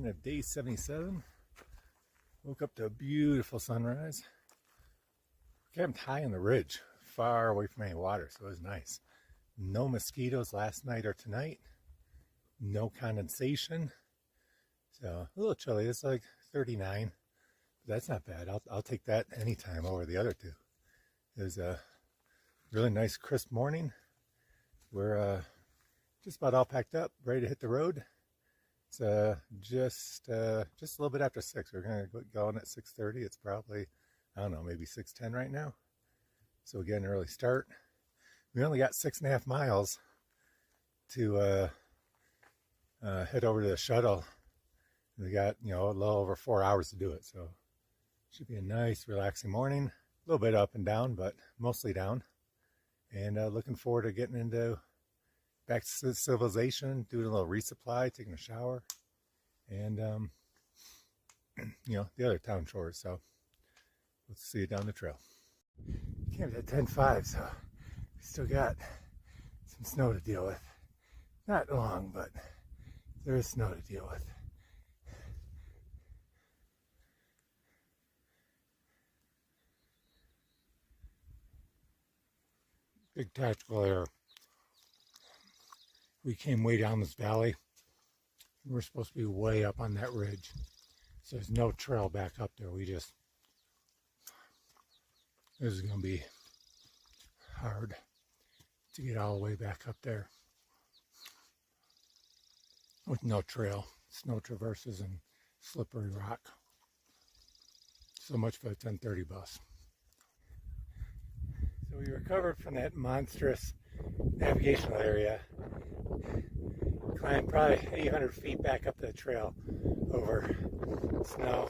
morning of day 77. Woke up to a beautiful sunrise. Camped high on the ridge, far away from any water, so it was nice. No mosquitoes last night or tonight. No condensation. So a little chilly. It's like 39. But that's not bad. I'll take that anytime over the other two. It was a really nice crisp morning. We're just about all packed up, ready to hit the road. It's just a little bit after 6. We're going to go on at 6:30. It's probably, I don't know, maybe 6:10 right now. So we're getting an early start. We only got 6.5 miles to head over to the shuttle. We got, a little over 4 hours to do it. So it should be a nice, relaxing morning. A little bit up and down, but mostly down. And looking forward to getting back to civilization, doing a little resupply, taking a shower, and the other town chores. So we'll see you down the trail. Camped at 10:05, so we still got some snow to deal with. Not long, but there is snow to deal with. Big tactical error. We came way down this valley. We're supposed to be way up on that ridge. So there's no trail back up there. This is going to be hard to get all the way back up there with no trail, snow traverses and slippery rock. So much for the 10:30 bus. So we recovered from that monstrous navigational area, climbed probably 800 feet back up the trail over snow,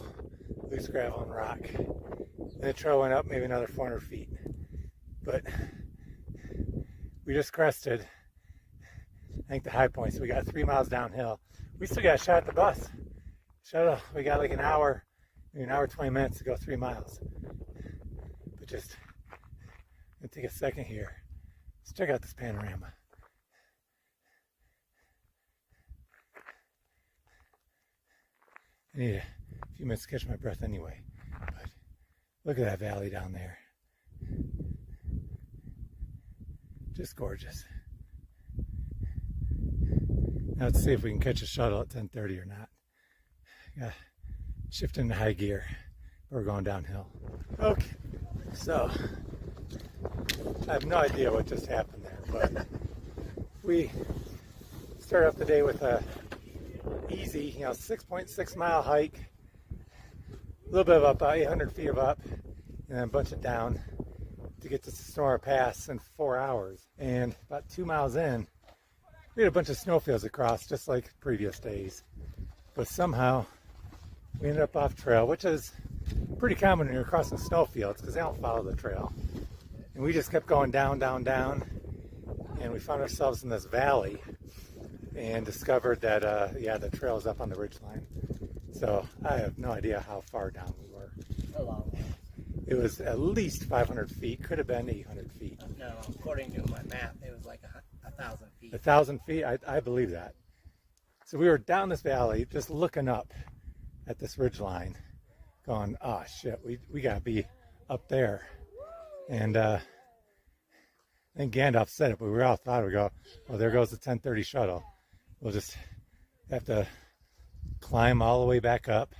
loose gravel, and rock. And the trail went up maybe another 400 feet. But we just crested, I think, the high point. So we got 3 miles downhill. We still got a shot at the bus. Shuttle, we got like an hour 20 minutes to go 3 miles. But just gonna take a second here. Let's check out this panorama. I need a few minutes to catch my breath anyway. But look at that valley down there. Just gorgeous. Now let's see if we can catch a shuttle at 10:30 or not. Got shift into high gear. We're going downhill. Okay, so I have no idea what just happened there, but we started off the day with a easy, 6.6 mile hike, a little bit of up, 800 feet of up, and then a bunch of down to get to Sonora Pass in 4 hours. And about 2 miles in, we had a bunch of snowfields across, just like previous days. But somehow we ended up off trail, which is pretty common when you're crossing snowfields because they don't follow the trail. And we just kept going down, down, down, and we found ourselves in this valley and discovered that, the trail is up on the ridgeline. So I have no idea how far down we were. A long way. It was at least 500 feet, could have been 800 feet. No, according to my map, it was like 1,000 feet. 1,000 feet? I believe that. So we were down this valley, just looking up at this ridgeline, going, oh shit, we gotta be up there. And then Gandalf said it, but we all thought, we go, well, there goes the 10:30 shuttle. We'll just have to climb all the way back up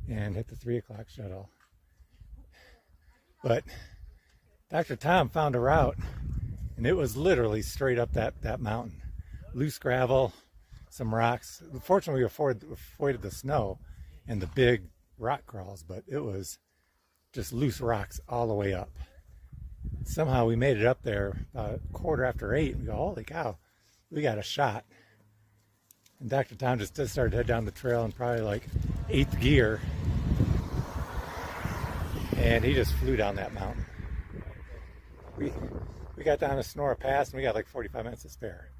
and hit the 3 o'clock shuttle. But Dr. Tom found a route, and it was literally straight up that mountain. Loose gravel, some rocks. Fortunately, we avoided the snow and the big rock crawls, but it was just loose rocks all the way up. Somehow we made it up there about 8:15. We go, holy cow, we got a shot. And Dr. Tom just started to head down the trail in probably like 8th gear. And he just flew down that mountain. We got down to Sonora Pass and we got like 45 minutes to spare.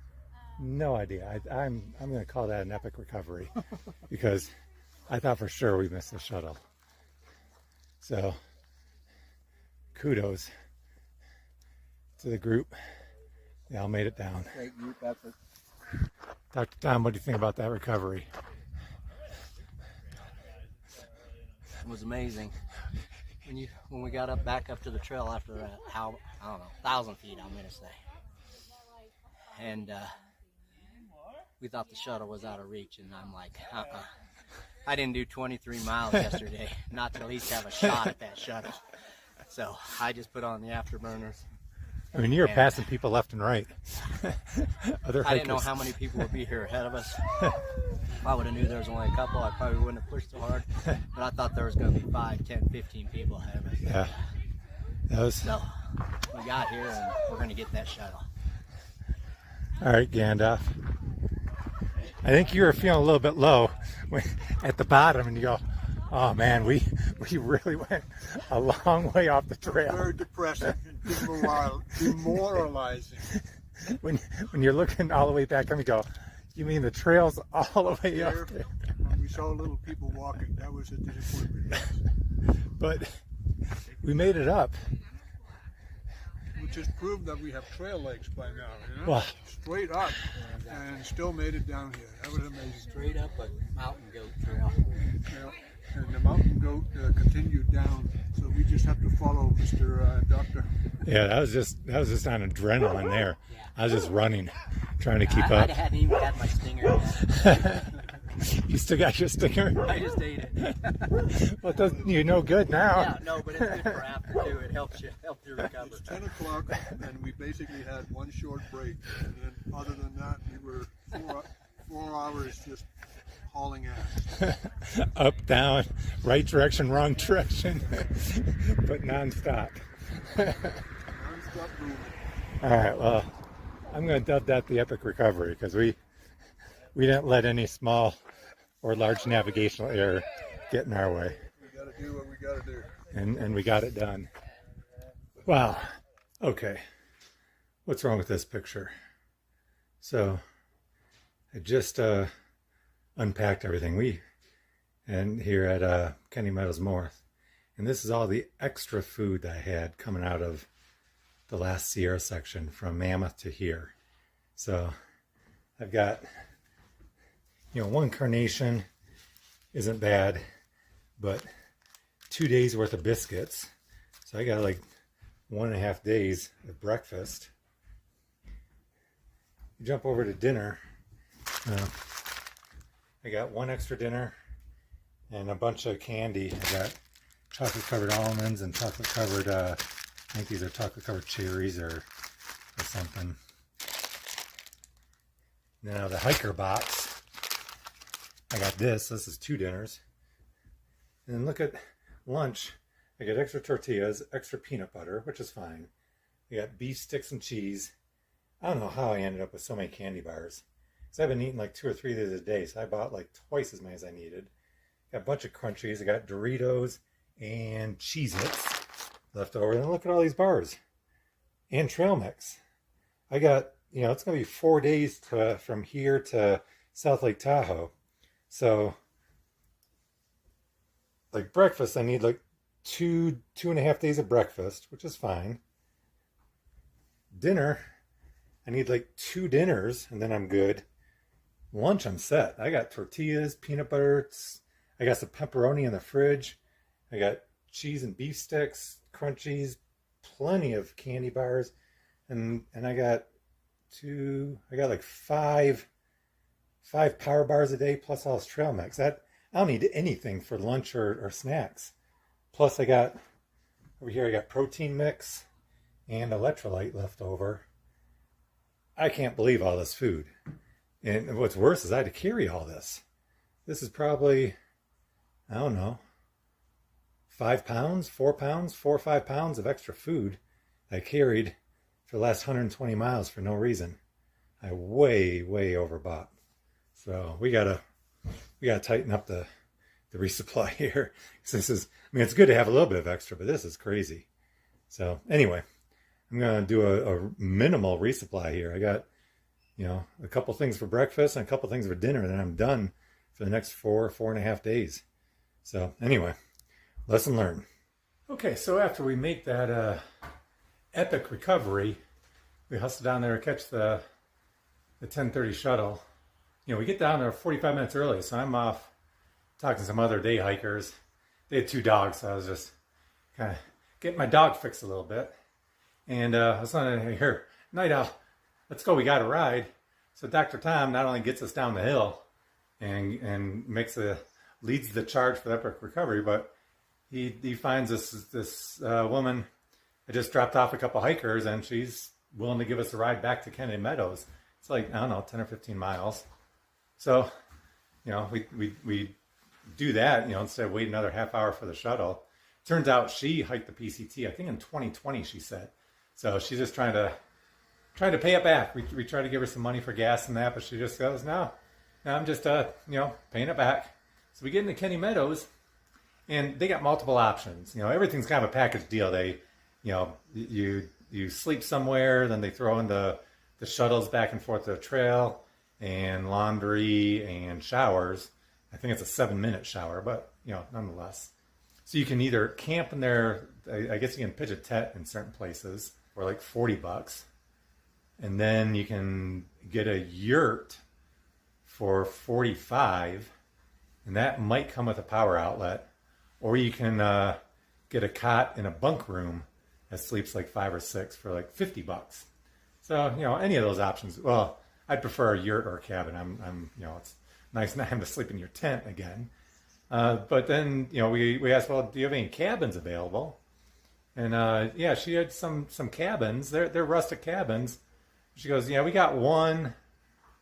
No idea. I'm going to call that an epic recovery because I thought for sure we missed the shuttle. So kudos to the group. They all made it down. Great group effort. Dr. Tom, what do you think about that recovery? was amazing. When we got back up to the trail after that, I don't know, 1,000 feet, I'm gonna say, and we thought the shuttle was out of reach, and I'm like, I didn't do 23 miles yesterday, not to at least have a shot at that shuttle. So I just put on the afterburners. I mean, you were passing people left and right. Other I didn't know hikers. how many people would be here ahead of us. If I would have knew there was only a couple, I probably wouldn't have pushed so hard. But I thought there was going to be 5, 10, 15 people ahead of us. Yeah. That was... So we got here, and we're going to get that shuttle. All right, Gandalf. I think you were feeling a little bit low at the bottom, and you go, oh man, we really went a long way off the trail. Very depressing and demoralizing. When you're looking all the way back up, you go, you mean the trail's all the way up there? When we saw little people walking, that was a disappointment. But we made it up. Which has proved that we have trail legs by now, you know? Wow. Straight up, and still made it down here. That was amazing. Straight up a mountain goat trail. Yeah. And the mountain goat continued down, so we just have to follow Mr. Doctor. Yeah, that was just on adrenaline there. I was just running, trying to keep up. I hadn't even had my stinger yet. You still got your stinger? I just ate it. Well, it doesn't you no good now. Yeah, no, but it's good for after too. It helps you recover. It's 10 o'clock, and we basically had one short break. And then other than that, we were 4 hours just hauling ass. Up, down, right direction, wrong direction, but non-stop. Non-stop movement. All right, well, I'm going to dub that the epic recovery because we didn't let any small or large navigational error get in our way. We got to do what we got to do. And we got it done. Wow. Okay. What's wrong with this picture? So I just unpacked everything and here at Kenny Meadows North, and this is all the extra food that I had coming out of the last Sierra section from Mammoth to here. So I've got, one carnation isn't bad, but 2 days worth of biscuits. So I got like 1.5 days of breakfast. You jump over to dinner. I got one extra dinner and a bunch of candy. I got chocolate covered almonds and chocolate covered, I think these are chocolate covered cherries or something. Now the hiker box, I got this is 2 dinners. And then look at lunch. I got extra tortillas, extra peanut butter, which is fine. I got beef sticks and cheese. I don't know how I ended up with so many candy bars. Because I've been eating like 2 or 3 of these a day, so I bought like twice as many as I needed. Got a bunch of crunchies. I got Doritos and Cheez-Its left over. And look at all these bars. And trail mix. I got, it's going to be 4 days from here to South Lake Tahoe. So, like breakfast, I need like 2.5 days of breakfast, which is fine. Dinner, I need like 2 dinners, and then I'm good. Lunch, I'm set. I got tortillas, peanut butter. I got some pepperoni in the fridge. I got cheese and beef sticks, crunchies, plenty of candy bars, and I got like five power bars a day plus all this trail mix. I don't need anything for lunch or snacks. Plus I got over here, I got protein mix and electrolyte left over. I can't believe all this food. And what's worse is I had to carry all this. This is probably, I don't know, 5 pounds, 4 pounds, 4 or 5 pounds of extra food I carried for the last 120 miles for no reason. I way overbought. So we gotta tighten up the resupply here. This is, it's good to have a little bit of extra, but this is crazy. So anyway, I'm gonna do a minimal resupply here. I got, a couple things for breakfast and a couple things for dinner, and then I'm done for the next 4.5 days. So anyway, lesson learned. Okay, so after we make that epic recovery, we hustle down there to catch the 10:30 shuttle. We get down there 45 minutes early, so I'm off talking to some other day hikers. they had 2 dogs, so I was just kind of getting my dog fixed a little bit. And I was saying, hey, here, Night Owl, let's go, we got a ride. So Dr. Tom not only gets us down the hill and leads the charge for epic recovery, but he finds this woman that just dropped off a couple hikers, and she's willing to give us a ride back to Kennedy Meadows. It's like, I don't know, 10 or 15 miles. So, you know, we do that, you know, instead of waiting another half hour for the shuttle. Turns out she hiked the PCT, I think in 2020, she said. So she's just trying to pay it back. We try to give her some money for gas and that, but she just goes, no, I'm just, you know, paying it back. So we get into Kennedy Meadows, and they got multiple options. You know, everything's kind of a package deal. They, you know, you sleep somewhere, then they throw in the shuttles back and forth to the trail, and laundry and showers. I think it's a 7-minute shower, but, you know, nonetheless. So you can either camp in there, I guess you can pitch a tent in certain places for like $40. And then you can get a yurt for $45, and that might come with a power outlet. Or you can get a cot in a bunk room that sleeps like 5 or 6 for like $50. So, you know, any of those options. Well, I'd prefer a yurt or a cabin. I'm you know, it's nice not having to sleep in your tent again. But then, you know, we asked, well, do you have any cabins available? And yeah, she had some cabins. They're rustic cabins. She goes, yeah, we got one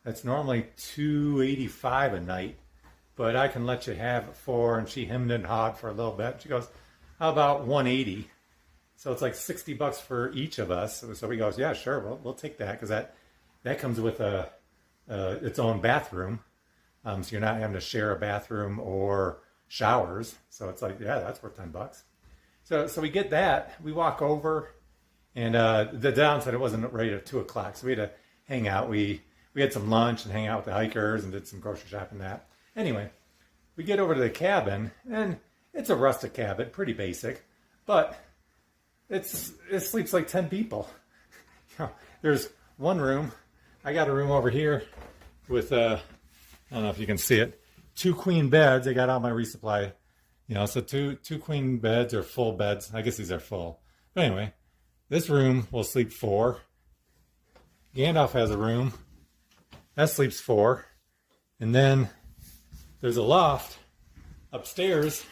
that's normally $285 a night, but I can let you have it for, and she hemmed and hawed for a little bit. She goes, how about $180? So it's like $60 for each of us. So we goes, yeah, sure, we'll take that, because that comes with its own bathroom. So you're not having to share a bathroom or showers. So it's like, yeah, that's worth $10. So we get that. We walk over, and the downside, it wasn't right at 2 o'clock, so we had to hang out. We had some lunch and hang out with the hikers and did some grocery shopping and that. Anyway, we get over to the cabin, and it's a rustic cabin, pretty basic, but it sleeps like 10 people. You know, there's one room. I got a room over here with I don't know if you can see it, 2 queen beds. I got all my resupply, you know, so two queen beds or full beds. I guess these are full. But anyway, this room will sleep 4. Gandalf has a room that sleeps 4, and then there's a loft upstairs.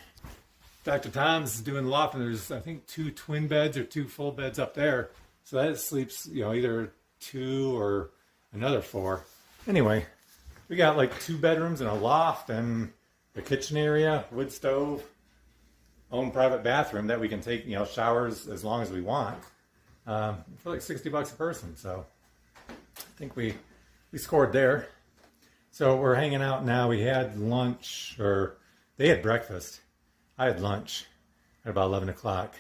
Dr. Tom's doing the loft, and there's, I think, 2 twin beds or 2 full beds up there. So that sleeps, you know, either 2 or another 4. Anyway, we got like 2 bedrooms and a loft and the kitchen area, wood stove, own private bathroom that we can take, you know, showers as long as we want, for like $60 a person. So I think we scored there. So we're hanging out now. We had lunch, or they had breakfast. I had lunch at about 11 o'clock,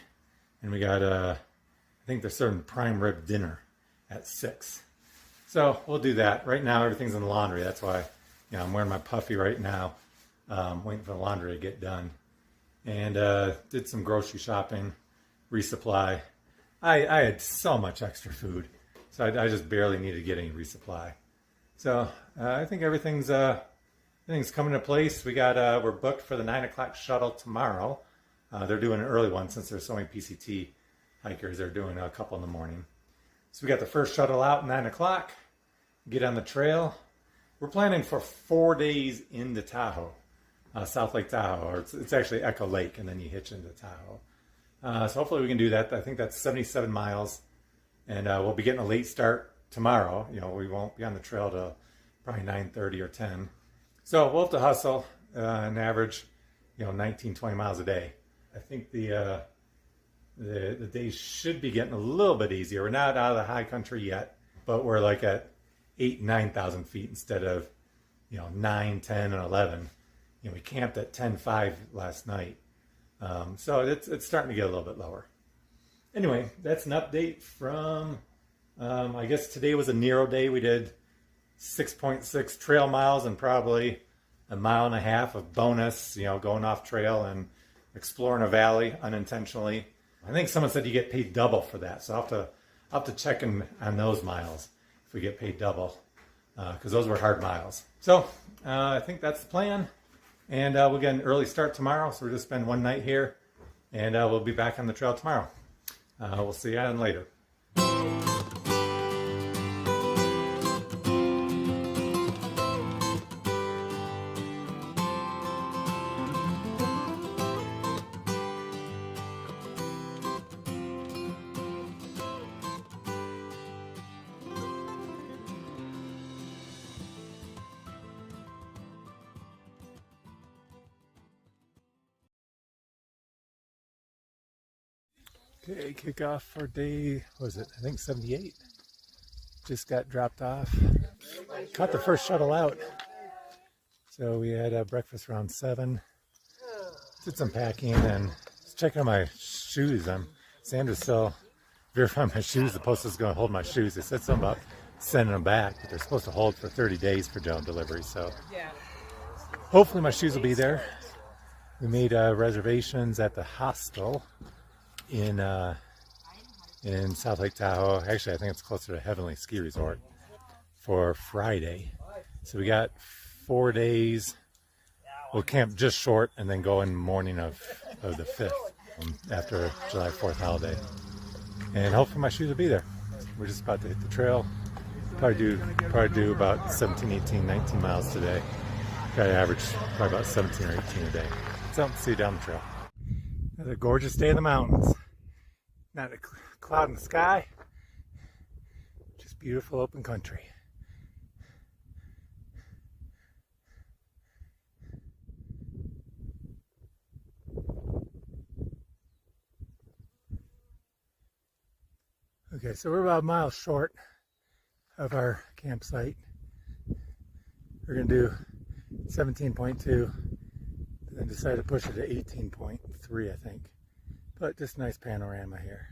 and we got I think they're serving prime rib dinner at 6. So we'll do that. Right now, everything's in the laundry. That's why, you know, I'm wearing my puffy right now, waiting for the laundry to get done. And did some grocery shopping, resupply. I had so much extra food, so I just barely needed to get any resupply. So I think everything's coming into place. We're booked for the 9 o'clock shuttle tomorrow. They're doing an early one since there's so many PCT hikers. They're doing a couple in the morning. So we got the first shuttle out at 9 o'clock. Get on the trail. We're planning for 4 days into Tahoe, South Lake Tahoe, or it's actually Echo Lake, and then you hitch into Tahoe. So hopefully we can do that. I think that's 77 miles, and we'll be getting a late start tomorrow. You know, we won't be on the trail till probably 9:30 or 10. So we'll have to hustle, an average, you know, 19, 20 miles a day. I think the days should be getting a little bit easier. We're not out of the high country yet, but we're like at 8,000, 9,000 feet instead of, you know, 9, 10, and 11. You know, we camped at 10.5 last night. So it's starting to get a little bit lower. Anyway, that's an update from, I guess today was a Nero day. We did 6.6 trail miles and probably 1.5 miles of bonus, you know, going off trail and exploring a valley unintentionally. I think someone said you get paid double for that, so I'll have to check in on those miles if we get paid double, because those were hard miles. So I think that's the plan. And we'll get an early start tomorrow, so we'll just spend one night here, and we'll be back on the trail tomorrow. We'll see you on later. Okay, kickoff for day, what was it? I think 78. Just got dropped off. Caught the first shuttle out. So we had breakfast around 7. Did some packing and just checking on my shoes. Sandra's still verifying my shoes. The post is going to hold my shoes. They said something about sending them back, but they're supposed to hold for 30 days for drone delivery. So hopefully my shoes will be there. We made reservations at the hostel in South Lake Tahoe. Actually, I think it's closer to Heavenly Ski Resort for Friday. So we got 4 days. We'll camp just short and then go in morning of the 5th after July 4th holiday. And hopefully my shoes will be there. We're just about to hit the trail. Probably do about 17, 18, 19 miles today. Got to average probably about 17 or 18 a day. So see you down the trail. Another gorgeous day in the mountains. Not a cloud in the sky, just beautiful open country. Okay, so we're about a mile short of our campsite. We're going to do 17.2, then decided to push it to 18.3, I think. But just nice panorama here.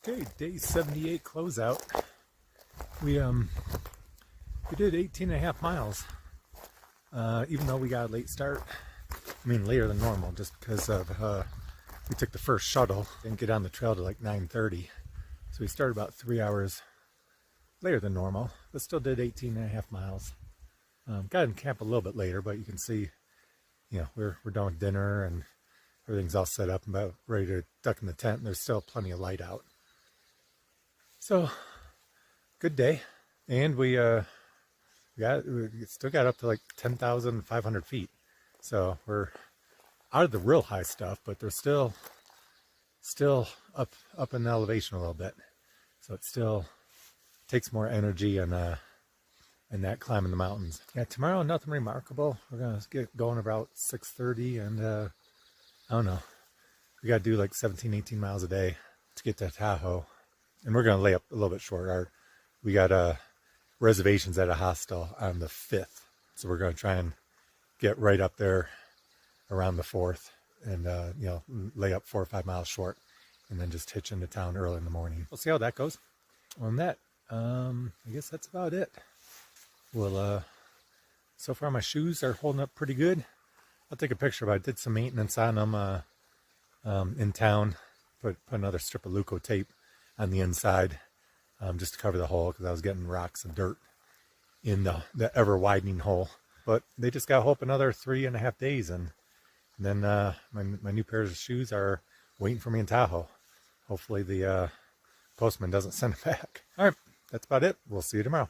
Okay, day 78 closeout. We did 18.5 miles, even though we got a late start. I mean later than normal, just because of we took the first shuttle. Didn't get on the trail till like 9:30, so we started about 3 hours later than normal, but still did 18.5 miles. Got in camp a little bit later, but you can see, you know, we're done with dinner and everything's all set up and about ready to duck in the tent, and there's still plenty of light out. So, good day. And we still got up to like 10,500 feet. So we're out of the real high stuff, but there's still up in elevation a little bit. So it still takes more energy and that climbing the mountains. Yeah, tomorrow nothing remarkable. We're gonna get going about 6:30, and I don't know. We gotta do like 17, 18 miles a day to get to Tahoe, and we're gonna lay up a little bit short. We got reservations at a hostel on the 5th, so we're gonna try and get right up there around the 4th, and you know, lay up 4 or 5 miles short, and then just hitch into town early in the morning. We'll see how that goes. On that, I guess that's about it. Well, so far my shoes are holding up pretty good. I'll take a picture, but I did some maintenance on them in town. Put another strip of Luco tape on the inside just to cover the hole, because I was getting rocks and dirt in the ever widening hole. But they just got to hold up another 3.5 days, and then my new pairs of shoes are waiting for me in Tahoe. Hopefully the postman doesn't send it back. All right, that's about it. We'll see you tomorrow.